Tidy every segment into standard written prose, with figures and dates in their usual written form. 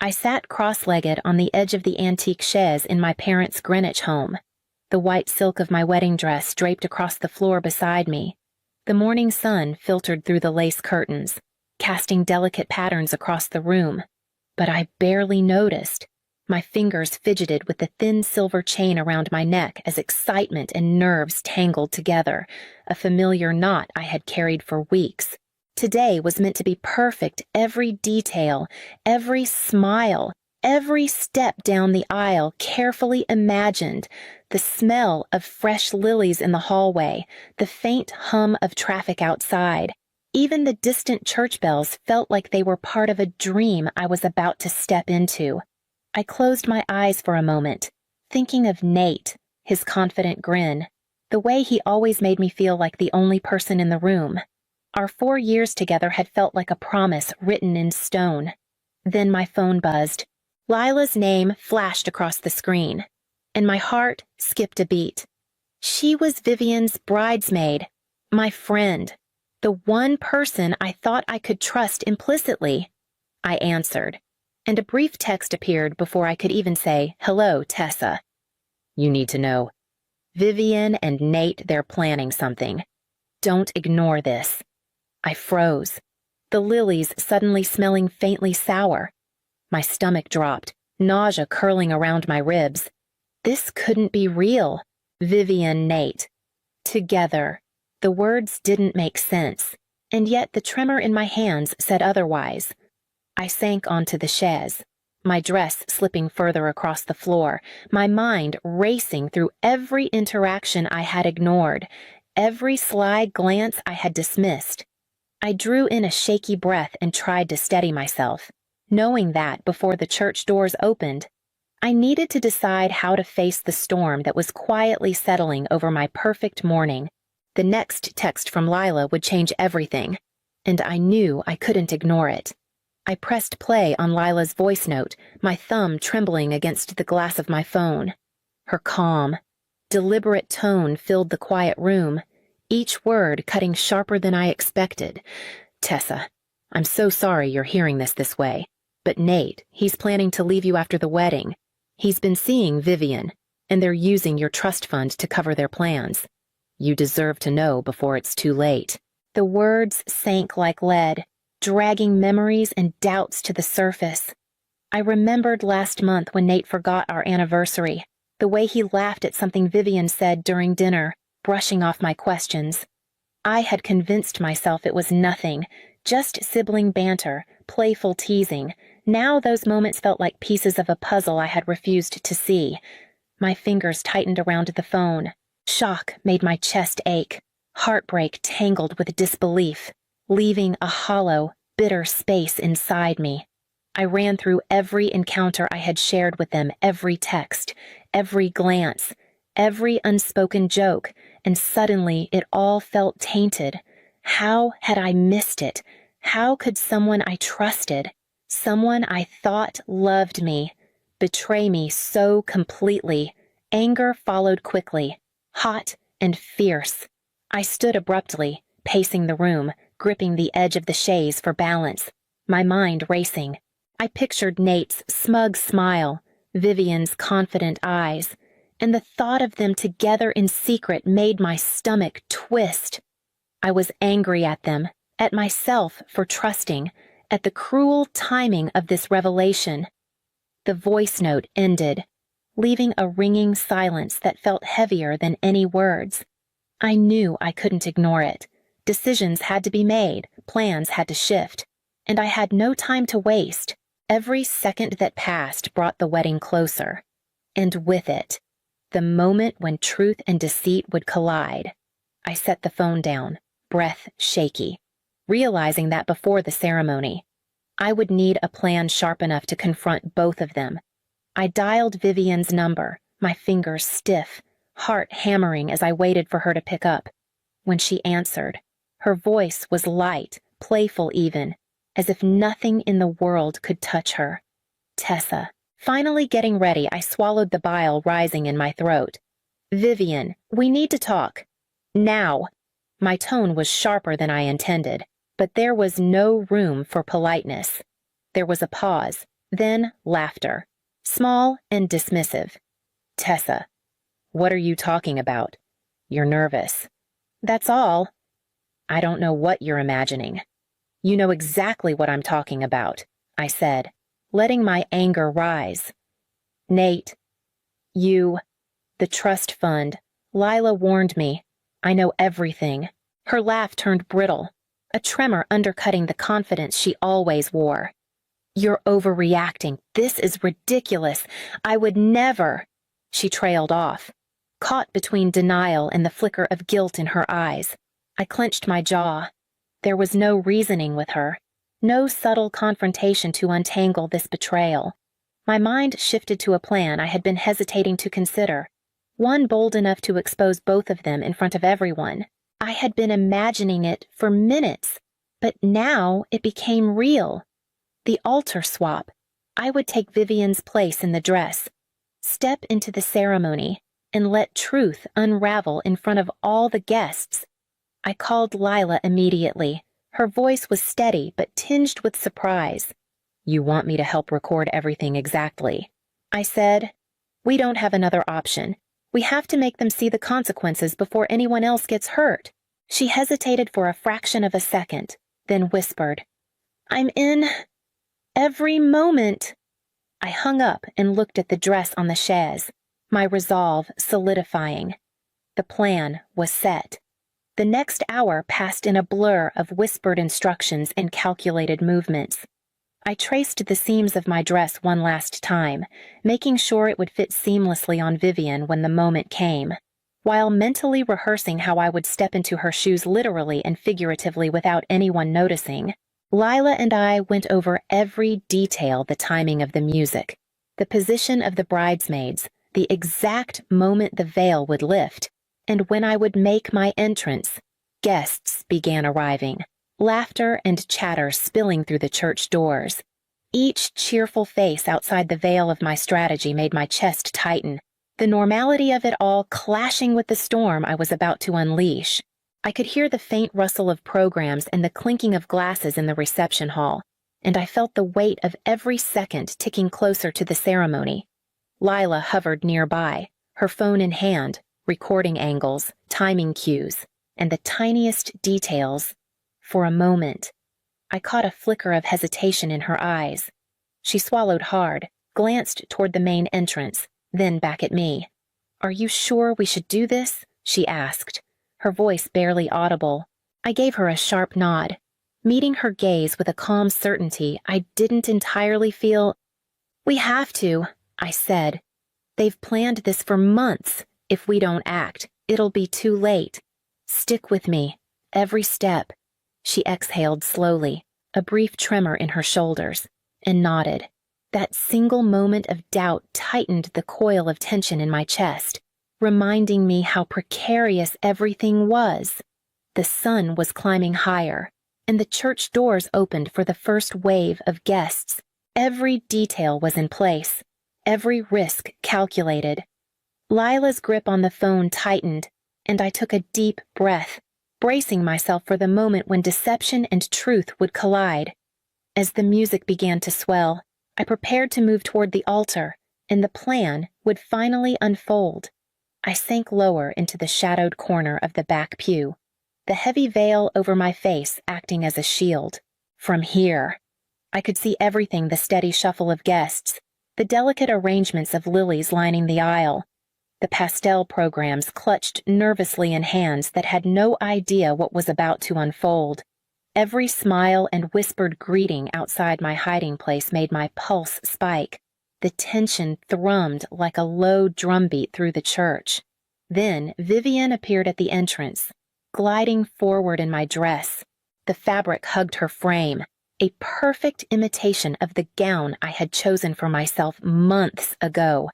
I sat cross-legged on the edge of the antique chaise in my parents' Greenwich home, the white silk of my wedding dress draped across the floor beside me. The morning sun filtered through the lace curtains, casting delicate patterns across the room, but I barely noticed. My fingers fidgeted with the thin silver chain around my neck as excitement and nerves tangled together, a familiar knot I had carried for weeks. Today was meant to be perfect, every detail, every smile, every step down the aisle carefully imagined, the smell of fresh lilies in the hallway, the faint hum of traffic outside. Even the distant church bells felt like they were part of a dream I was about to step into. I closed my eyes for a moment, thinking of Nate, his confident grin, the way he always made me feel like the only person in the room. Our 4 years together had felt like a promise written in stone. Then my phone buzzed. Lila's name flashed across the screen, and my heart skipped a beat. She was Vivian's bridesmaid, my friend, the one person I thought I could trust implicitly. I answered, and a brief text appeared before I could even say, "Hello, Tessa." "You need to know. Vivian and Nate, they're planning something. Don't ignore this." I froze, the lilies suddenly smelling faintly sour. My stomach dropped, nausea curling around my ribs. This couldn't be real. Vivian, Nate. Together. The words didn't make sense, and yet the tremor in my hands said otherwise. I sank onto the chaise, my dress slipping further across the floor, my mind racing through every interaction I had ignored, every sly glance I had dismissed. I drew in a shaky breath and tried to steady myself, knowing that before the church doors opened, I needed to decide how to face the storm that was quietly settling over my perfect morning. The next text from Lila would change everything, and I knew I couldn't ignore it. I pressed play on Lila's voice note, my thumb trembling against the glass of my phone. Her calm, deliberate tone filled the quiet room, each word cutting sharper than I expected. "Tessa, I'm so sorry you're hearing this way, but Nate, he's planning to leave you after the wedding. He's been seeing Vivian, and they're using your trust fund to cover their plans. You deserve to know before it's too late." The words sank like lead, dragging memories and doubts to the surface. I remembered last month when Nate forgot our anniversary, the way he laughed at something Vivian said during dinner, brushing off my questions. I had convinced myself it was nothing, just sibling banter, playful teasing. Now those moments felt like pieces of a puzzle I had refused to see. My fingers tightened around the phone. Shock made my chest ache. Heartbreak tangled with disbelief, leaving a hollow, bitter space inside me. I ran through every encounter I had shared with them, every text, every glance, every unspoken joke, and suddenly it all felt tainted. How had I missed it? How could someone I trusted, someone I thought loved me, betray me so completely? Anger followed quickly, hot and fierce. I stood abruptly, pacing the room, gripping the edge of the chaise for balance, my mind racing. I pictured Nate's smug smile, Vivian's confident eyes, and the thought of them together in secret made my stomach twist. I was angry at them, at myself for trusting, at the cruel timing of this revelation. The voice note ended, leaving a ringing silence that felt heavier than any words. I knew I couldn't ignore it. Decisions had to be made, plans had to shift, and I had no time to waste. Every second that passed brought the wedding closer, and with it, the moment when truth and deceit would collide. I set the phone down, breath shaky, realizing that before the ceremony, I would need a plan sharp enough to confront both of them. I dialed Vivian's number, my fingers stiff, heart hammering as I waited for her to pick up. When she answered, her voice was light, playful even, as if nothing in the world could touch her. "Tessa." Finally getting ready, I swallowed the bile rising in my throat. "Vivian, we need to talk. Now." My tone was sharper than I intended, but there was no room for politeness. There was a pause, Then laughter, small and dismissive. Tessa, what are you talking about? You're nervous. That's all. I don't know what you're imagining. You know exactly what I'm talking about, I said, letting my anger rise. Nate, the trust fund. Lila warned me. I know everything. Her laugh turned brittle, a tremor undercutting the confidence she always wore. You're overreacting. This is ridiculous. I would never. She trailed off, caught between denial and the flicker of guilt in her eyes. I clenched my jaw. There was no reasoning with her, no subtle confrontation to untangle this betrayal. My mind shifted to a plan I had been hesitating to consider, one bold enough to expose both of them in front of everyone. I had been imagining it for minutes, but now it became real. The altar swap. I would take Vivian's place in the dress, step into the ceremony, and let truth unravel in front of all the guests. I called Lila immediately. Her voice was steady but tinged with surprise. You want me to help record everything exactly? I said. We don't have another option. We have to make them see the consequences before anyone else gets hurt. She hesitated for a fraction of a second, then whispered, I'm in every moment. I hung up and looked at the dress on the chaise, my resolve solidifying. The plan was set. The next hour passed in a blur of whispered instructions and calculated movements. I traced the seams of my dress one last time, making sure it would fit seamlessly on Vivian when the moment came, while mentally rehearsing how I would step into her shoes literally and figuratively without anyone noticing. Lila and I went over every detail: the timing of the music, the position of the bridesmaids, the exact moment the veil would lift, and when I would make my entrance. Guests began arriving, laughter and chatter spilling through the church doors. Each cheerful face outside the veil of my strategy made my chest tighten, the normality of it all clashing with the storm I was about to unleash. I could hear the faint rustle of programs and the clinking of glasses in the reception hall, and I felt the weight of every second ticking closer to the ceremony. Lila hovered nearby, her phone in hand, recording angles, timing cues, and the tiniest details. For a moment, I caught a flicker of hesitation in her eyes. She swallowed hard, glanced toward the main entrance, then back at me. Are you sure we should do this? She asked, her voice barely audible. I gave her a sharp nod, meeting her gaze with a calm certainty I didn't entirely feel. We have to, I said. They've planned this for months. If we don't act, it'll be too late. Stick with me, every step. She exhaled slowly, a brief tremor in her shoulders, and nodded. That single moment of doubt tightened the coil of tension in my chest, reminding me how precarious everything was. The sun was climbing higher, and the church doors opened for the first wave of guests. Every detail was in place, every risk calculated. Lila's grip on the phone tightened, and I took a deep breath, bracing myself for the moment when deception and truth would collide. As the music began to swell, I prepared to move toward the altar, and the plan would finally unfold. I sank lower into the shadowed corner of the back pew, the heavy veil over my face acting as a shield. From here, I could see everything: the steady shuffle of guests, the delicate arrangements of lilies lining the aisle, the pastel programs clutched nervously in hands that had no idea what was about to unfold. Every smile and whispered greeting outside my hiding place made my pulse spike. The tension thrummed like a low drumbeat through the church. Then Vivian appeared at the entrance, gliding forward in my dress. The fabric hugged her frame, a perfect imitation of the gown I had chosen for myself months ago.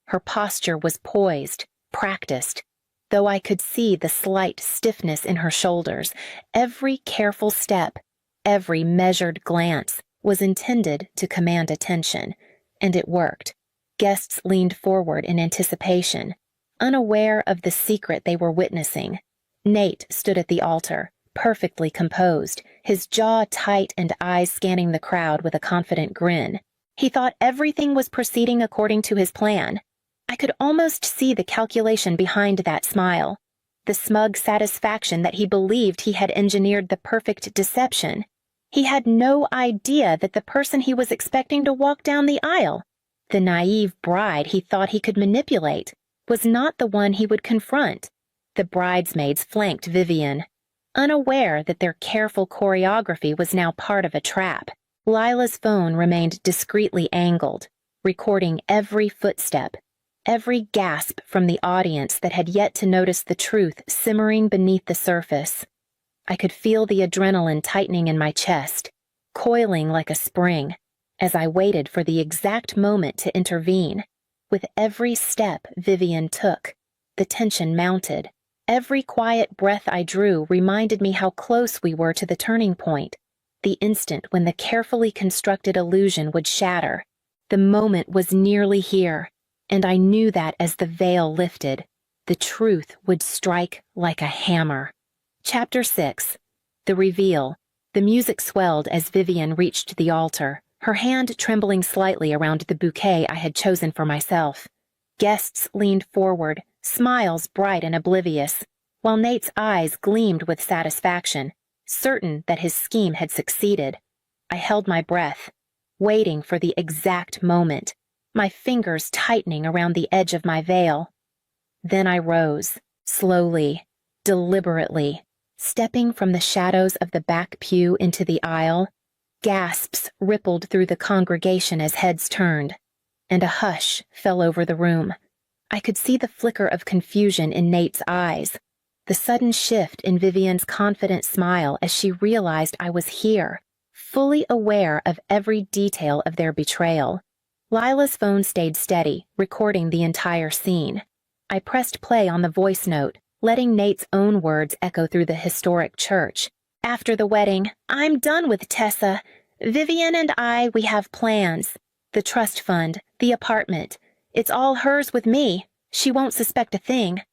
Her posture was poised, practiced. Though I could see the slight stiffness in her shoulders, every careful step, every measured glance was intended to command attention, and it worked. Guests leaned forward in anticipation, unaware of the secret they were witnessing. Nate stood at the altar, perfectly composed, his jaw tight and eyes scanning the crowd with a confident grin. He thought everything was proceeding according to his plan. I could almost see the calculation behind that smile, the smug satisfaction that he believed he had engineered the perfect deception. He had no idea that the person he was expecting to walk down the aisle, the naive bride he thought he could manipulate, was not the one he would confront. The bridesmaids flanked Vivian, unaware that their careful choreography was now part of a trap. Lila's phone remained discreetly angled, recording every footstep, every gasp from the audience that had yet to notice the truth simmering beneath the surface. I could feel the adrenaline tightening in my chest, coiling like a spring, as I waited for the exact moment to intervene. With every step Vivian took, the tension mounted. Every quiet breath I drew reminded me how close we were to the turning point, the instant when the carefully constructed illusion would shatter. The moment was nearly here, and I knew that as the veil lifted, the truth would strike like a hammer. Chapter 6. The Reveal. The music swelled as Vivian reached the altar, her hand trembling slightly around the bouquet I had chosen for myself. Guests leaned forward, smiles bright and oblivious, while Nate's eyes gleamed with satisfaction, certain that his scheme had succeeded. I held my breath, waiting for the exact moment, my fingers tightening around the edge of my veil. Then I rose, slowly, deliberately, stepping from the shadows of the back pew into the aisle. Gasps rippled through the congregation as heads turned, and a hush fell over the room. I could see the flicker of confusion in Nate's eyes, the sudden shift in Vivian's confident smile as she realized I was here, fully aware of every detail of their betrayal. Lila's phone stayed steady, recording the entire scene. I pressed play on the voice note, letting Nate's own words echo through the historic church. After the wedding, I'm done with Tessa. Vivian and we have plans. The trust fund, the apartment. It's all hers with me. She won't suspect a thing.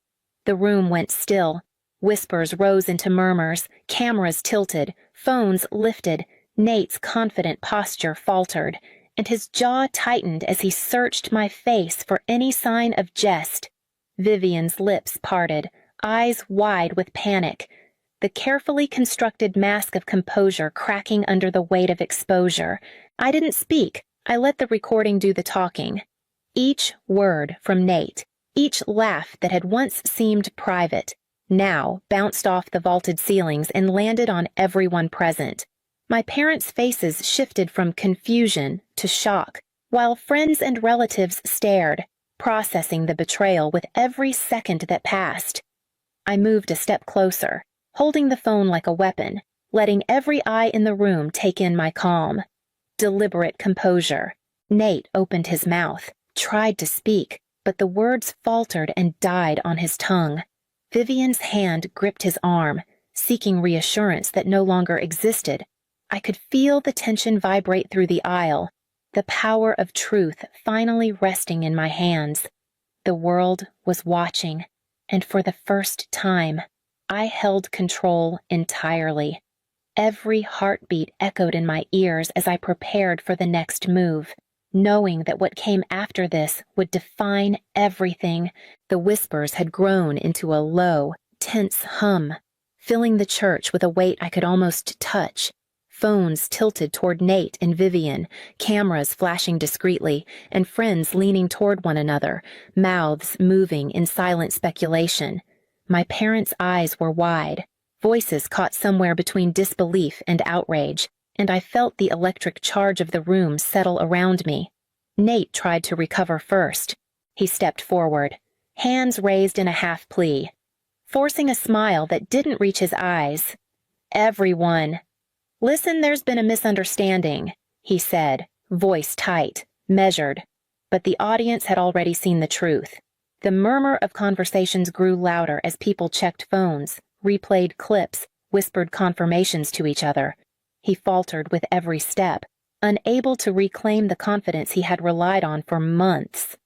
The room went still. Whispers rose into murmurs, cameras tilted, phones lifted. Nate's confident posture faltered, and his jaw tightened as he searched my face for any sign of jest. Vivian's lips parted, eyes wide with panic, the carefully constructed mask of composure cracking under the weight of exposure. I didn't speak. I let the recording do the talking. Each word from Nate, each laugh that had once seemed private, now bounced off the vaulted ceilings and landed on everyone present. My parents' faces shifted from confusion to shock, while friends and relatives stared, processing the betrayal with every second that passed. I moved a step closer, holding the phone like a weapon, letting every eye in the room take in my calm. Deliberate composure. Nate opened his mouth, tried to speak, but the words faltered and died on his tongue. Vivian's hand gripped his arm, seeking reassurance that no longer existed. I could feel the tension vibrate through the aisle, the power of truth finally resting in my hands. The world was watching, and for the first time, I held control entirely. Every heartbeat echoed in my ears as I prepared for the next move, knowing that what came after this would define everything. The whispers had grown into a low, tense hum, filling the church with a weight I could almost touch. Phones tilted toward Nate and Vivian, cameras flashing discreetly, and friends leaning toward one another, mouths moving in silent speculation. My parents' eyes were wide, voices caught somewhere between disbelief and outrage, and I felt the electric charge of the room settle around me. Nate tried to recover first. He stepped forward, hands raised in a half plea, forcing a smile that didn't reach his eyes. "Everyone. Listen, there's been a misunderstanding," he said, voice tight, measured. But the audience had already seen the truth. The murmur of conversations grew louder as people checked phones, replayed clips, whispered confirmations to each other. He faltered with every step, unable to reclaim the confidence he had relied on for months.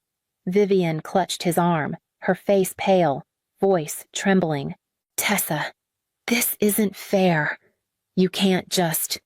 Vivian clutched his arm, her face pale, voice trembling. "Tessa, this isn't fair. You can't just—"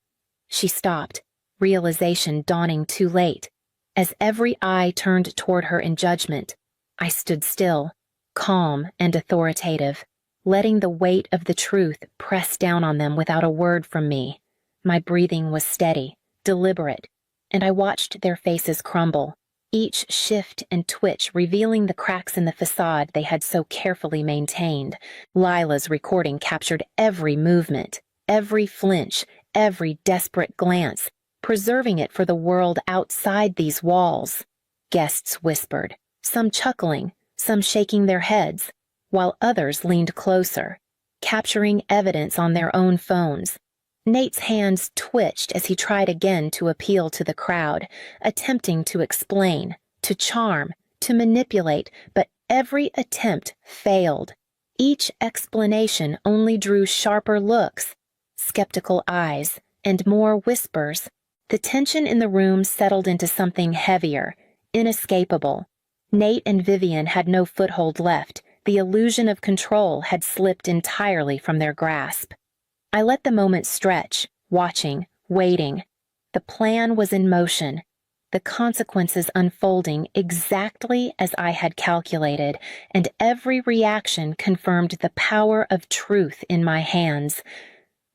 She stopped, realization dawning too late. As every eye turned toward her in judgment, I stood still, calm and authoritative, letting the weight of the truth press down on them without a word from me. My breathing was steady, deliberate, and I watched their faces crumble, each shift and twitch revealing the cracks in the facade they had so carefully maintained. Lila's recording captured every movement, every flinch, every desperate glance, preserving it for the world outside these walls. Guests whispered, some chuckling, some shaking their heads, while others leaned closer, capturing evidence on their own phones. Nate's hands twitched as he tried again to appeal to the crowd, attempting to explain, to charm, to manipulate, but every attempt failed. Each explanation only drew sharper looks, skeptical eyes, and more whispers. The tension in the room settled into something heavier, inescapable. Nate and Vivian had no foothold left. The illusion of control had slipped entirely from their grasp. I let the moment stretch, watching, waiting. The plan was in motion, the consequences unfolding exactly as I had calculated, and every reaction confirmed the power of truth in my hands.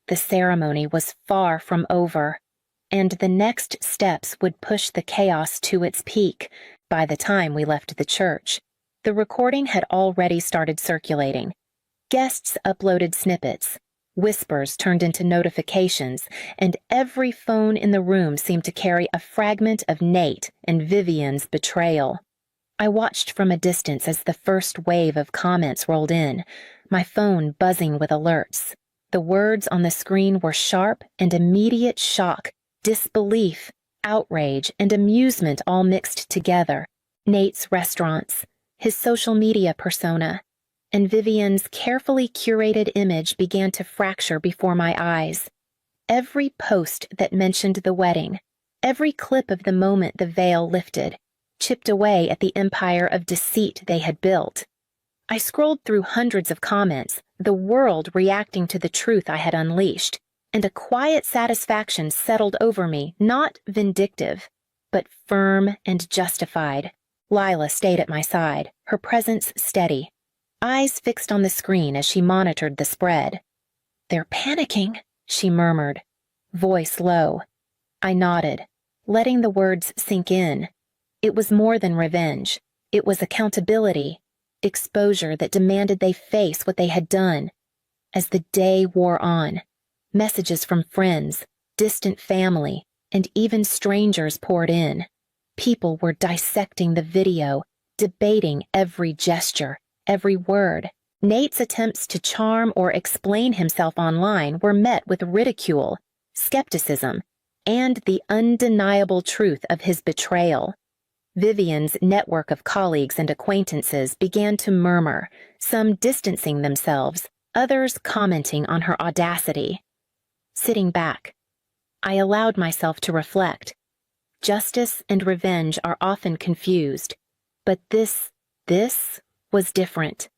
The ceremony was far from over, and the next steps would push the chaos to its peak. By the time we left the church, the recording had already started circulating. Guests uploaded snippets. Whispers turned into notifications, and every phone in the room seemed to carry a fragment of Nate and Vivian's betrayal. I watched from a distance as the first wave of comments rolled in, my phone buzzing with alerts. The words on the screen were sharp and immediate shock, disbelief, outrage, and amusement all mixed together. Nate's restaurants, his social media persona, and Vivian's carefully curated image began to fracture before my eyes. Every post that mentioned the wedding, every clip of the moment the veil lifted, chipped away at the empire of deceit they had built. I scrolled through hundreds of comments, the world reacting to the truth I had unleashed, and a quiet satisfaction settled over me, not vindictive, but firm and justified. Lila stayed at my side, her presence steady, eyes fixed on the screen as she monitored the spread. "They're panicking," she murmured, voice low. I nodded, letting the words sink in. It was more than revenge. It was accountability, exposure that demanded they face what they had done. As the day wore on, messages from friends, distant family, and even strangers poured in. People were dissecting the video, debating every gesture, every word. Nate's attempts to charm or explain himself online were met with ridicule, skepticism, and the undeniable truth of his betrayal. Vivian's network of colleagues and acquaintances began to murmur, some distancing themselves, others commenting on her audacity. Sitting back, I allowed myself to reflect. Justice and revenge are often confused, but this was different.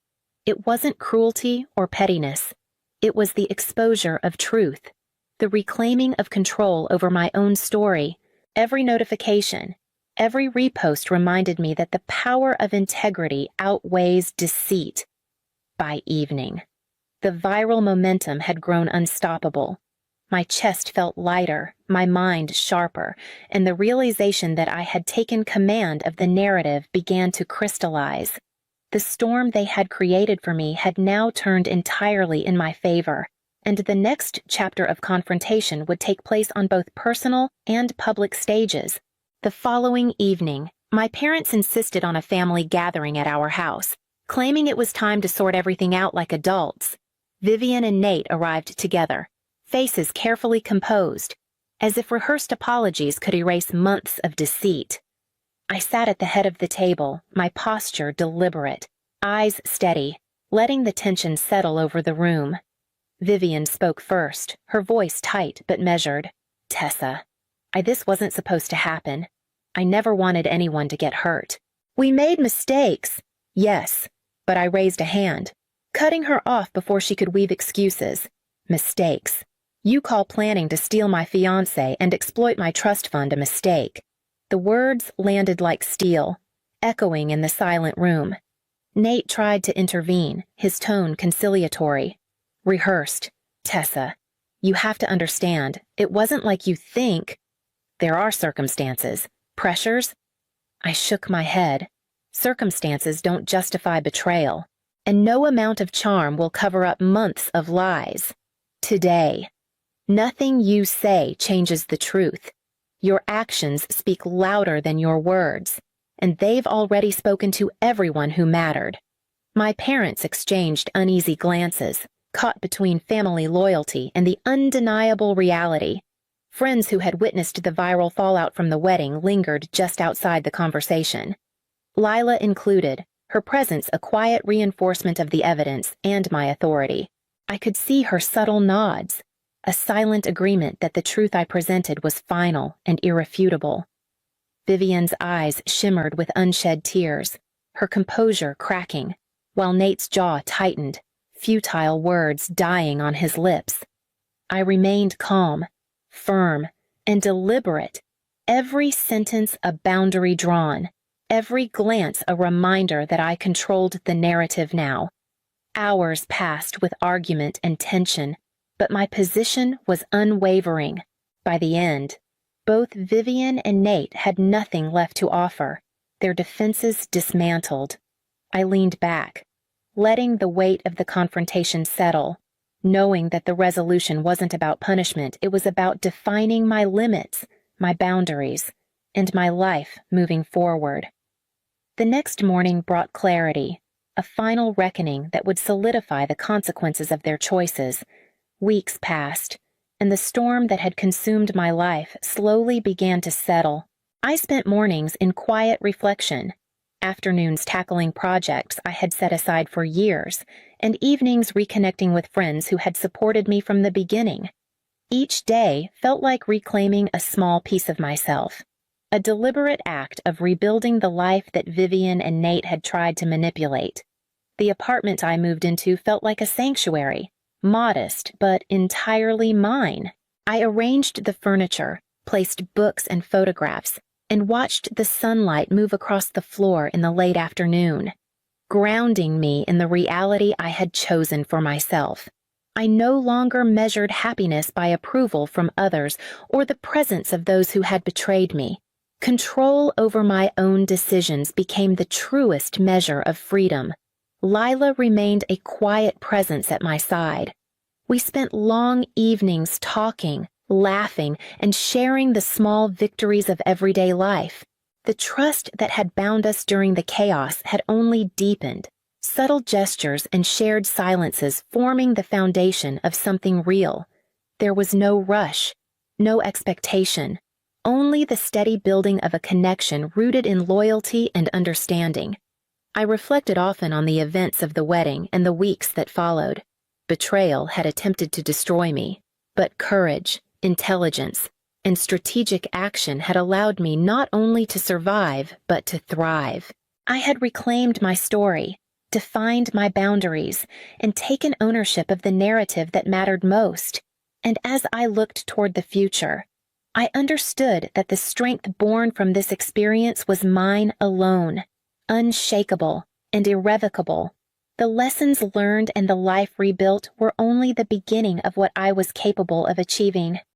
It wasn't cruelty or pettiness. It was the exposure of truth, the reclaiming of control over my own story. Every notification, every repost reminded me that the power of integrity outweighs deceit. By evening, the viral momentum had grown unstoppable. My chest felt lighter, my mind sharper, and the realization that I had taken command of the narrative began to crystallize. The storm they had created for me had now turned entirely in my favor, and the next chapter of confrontation would take place on both personal and public stages. The following evening, my parents insisted on a family gathering at our house, claiming it was time to sort everything out like adults. Vivian and Nate arrived together, faces carefully composed, as if rehearsed apologies could erase months of deceit. I sat at the head of the table, my posture deliberate, eyes steady, letting the tension settle over the room. Vivian spoke first, her voice tight but measured. "Tessa, this wasn't supposed to happen. I never wanted anyone to get hurt. We made mistakes." "Yes," but I raised a hand, cutting her off before she could weave excuses. "Mistakes. You call planning to steal my fiancé and exploit my trust fund a mistake. The words landed like steel, echoing in the silent room. Nate tried to intervene, his tone conciliatory. Rehearsed. Tessa, you have to understand, it wasn't like you think. There are circumstances. Pressures? I shook my head. Circumstances don't justify betrayal, and no amount of charm will cover up months of lies. Today, nothing you say changes the truth. Your actions speak louder than your words, and they've already spoken to everyone who mattered. My parents exchanged uneasy glances, caught between family loyalty and the undeniable reality. Friends who had witnessed the viral fallout from the wedding lingered just outside the conversation. Lila included, her presence a quiet reinforcement of the evidence and my authority. I could see her subtle nods, a silent agreement that the truth I presented was final and irrefutable. Vivian's eyes shimmered with unshed tears, her composure cracking, while Nate's jaw tightened, futile words dying on his lips. I remained calm, firm, and deliberate, every sentence a boundary drawn, every glance a reminder that I controlled the narrative now. Hours passed with argument and tension, but my position was unwavering. By the end, both Vivian and Nate had nothing left to offer, their defenses dismantled. I leaned back, letting the weight of the confrontation settle, knowing that the resolution wasn't about punishment, it was about defining my limits, my boundaries, and my life moving forward. The next morning brought clarity, a final reckoning that would solidify the consequences of their choices. Weeks passed, and the storm that had consumed my life slowly began to settle. I spent mornings in quiet reflection, afternoons tackling projects I had set aside for years, and evenings reconnecting with friends who had supported me from the beginning. Each day felt like reclaiming a small piece of myself, a deliberate act of rebuilding the life that Vivian and Nate had tried to manipulate. The apartment I moved into felt like a sanctuary, modest but entirely mine. I arranged the furniture, placed books and photographs, and watched the sunlight move across the floor in the late afternoon, grounding me in the reality I had chosen for myself. I no longer measured happiness by approval from others or the presence of those who had betrayed me. Control over my own decisions became the truest measure of freedom. Lila remained a quiet presence at my side. We spent long evenings talking, laughing, and sharing the small victories of everyday life. The trust that had bound us during the chaos had only deepened, subtle gestures and shared silences forming the foundation of something real. There was no rush, no expectation, only the steady building of a connection rooted in loyalty and understanding. I reflected often on the events of the wedding and the weeks that followed. Betrayal had attempted to destroy me, but courage, intelligence, and strategic action had allowed me not only to survive, but to thrive. I had reclaimed my story, defined my boundaries, and taken ownership of the narrative that mattered most. And as I looked toward the future, I understood that the strength born from this experience was mine alone, unshakable and irrevocable. The lessons learned and the life rebuilt were only the beginning of what I was capable of achieving.